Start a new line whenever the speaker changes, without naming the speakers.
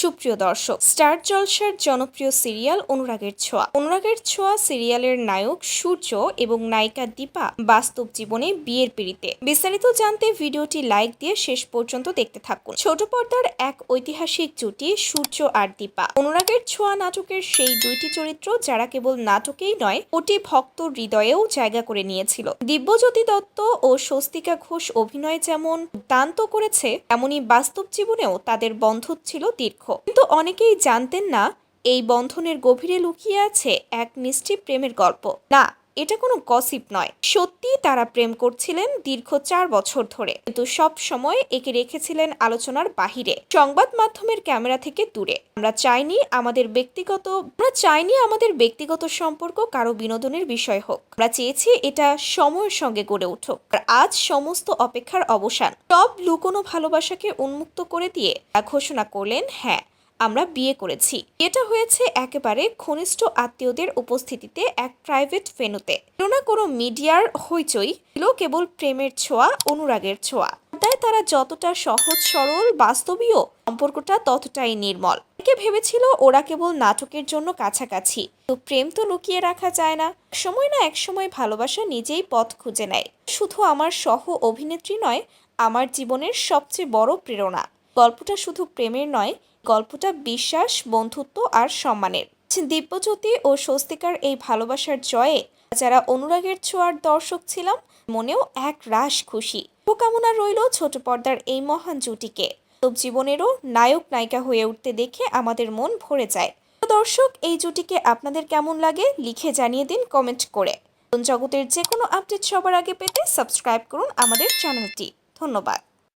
সুপ্রিয় দর্শক, স্টার জলসার জনপ্রিয় সিরিয়াল অনুরাগের ছোঁয়া। অনুরাগের ছোঁয়া সিরিয়ালের নায়ক সূর্য এবং নায়িকা দীপা বাস্তব জীবনে বিয়ের পিঁড়িতে। বিস্তারিত জানতে ভিডিওটি লাইক দিয়ে শেষ পর্যন্ত দেখতে থাকুন। ছোট পর্দার এক ঐতিহাসিক জুটি সূর্য আর দীপা। অনুরাগের ছোঁয়া নাটকের সেই দুইটি চরিত্র যারা কেবল নাটকেই নয়, কোটি ভক্ত হৃদয়েও জায়গা করে নিয়েছিল। দিব্যজ্যোতি দত্ত ও স্বস্তিকা ঘোষ অভিনয় যেমন দুর্দান্ত করেছে, তেমনি বাস্তব জীবনেও তাদের বন্ধন ছিল দীর্ঘ। কিন্তু অনেকেই জানতেন না এই বন্ধনের গভীরে লুকিয়ে আছে এক মিষ্টি প্রেমের গল্প। না, এটা কোনো গসিপ নয়, সত্যি তারা প্রেম করছিলেন দীর্ঘ 4 বছর ধরে, কিন্তু সব সময় একে রেখেছিলেন আলোচনার বাহিরে, সংবাদ মাধ্যমের ক্যামেরা থেকে দূরে। আমরা চাইনি আমাদের ব্যক্তিগত সম্পর্ক কারো বিনোদনের বিষয় হোক। আমরা চেয়েছি এটা সময়ের সঙ্গে গড়ে উঠুক। আর আজ সমস্ত অপেক্ষার অবসান, সব লুকোনো ভালোবাসাকে উন্মুক্ত করে দিয়ে ঘোষণা করলেন, হ্যাঁ, আমরা বিয়ে করেছি। এটা হয়েছে একেবারে ঘনিষ্ঠ আত্মীয়দের উপস্থিতিতে এক প্রাইভেট ভেন্যুতে। না কোনো মিডিয়ার হইচই, ছিল কেবল প্রেমের ছোঁয়া, অনুরাগের ছোঁয়া। তাই তারা যতটা সহজ সরল, বাস্তবীয়, সম্পর্কটা ততটাই নির্মল। কে ভেবেছিল ওরা কেবল নাটকের জন্য কাছাকাছি, তো প্রেম তো লুকিয়ে রাখা যায় না। এক সময় ভালোবাসা নিজেই পথ খুঁজে নেয়। শুধু আমার সহ অভিনেত্রী নয়, আমার জীবনের সবচেয়ে বড় প্রেরণা। গল্পটা শুধু প্রেমের নয়, গল্পটা বিশ্বাস, বন্ধুত্ব আর সম্মানের। দিব্যজ্যোতি ও স্বস্তিকার এই ভালোবাসার জয়ে যারা অনুরাগের ছোঁয়ার দর্শক ছিলাম, মনেও এক রাশ খুশি। শুভকামনা রইল ছোট পর্দার এই মহান জুটিকে জীবনেরও নায়ক নায়িকা হয়ে উঠতে দেখে আমাদের মন ভরে যায়। দর্শক, এই জুটিকে আপনাদের কেমন লাগে লিখে জানিয়ে দিন কমেন্ট করে। জগতের যে কোনো আপডেট সবার আগে পেতে সাবস্ক্রাইব করুন আমাদের চ্যানেলটি। ধন্যবাদ।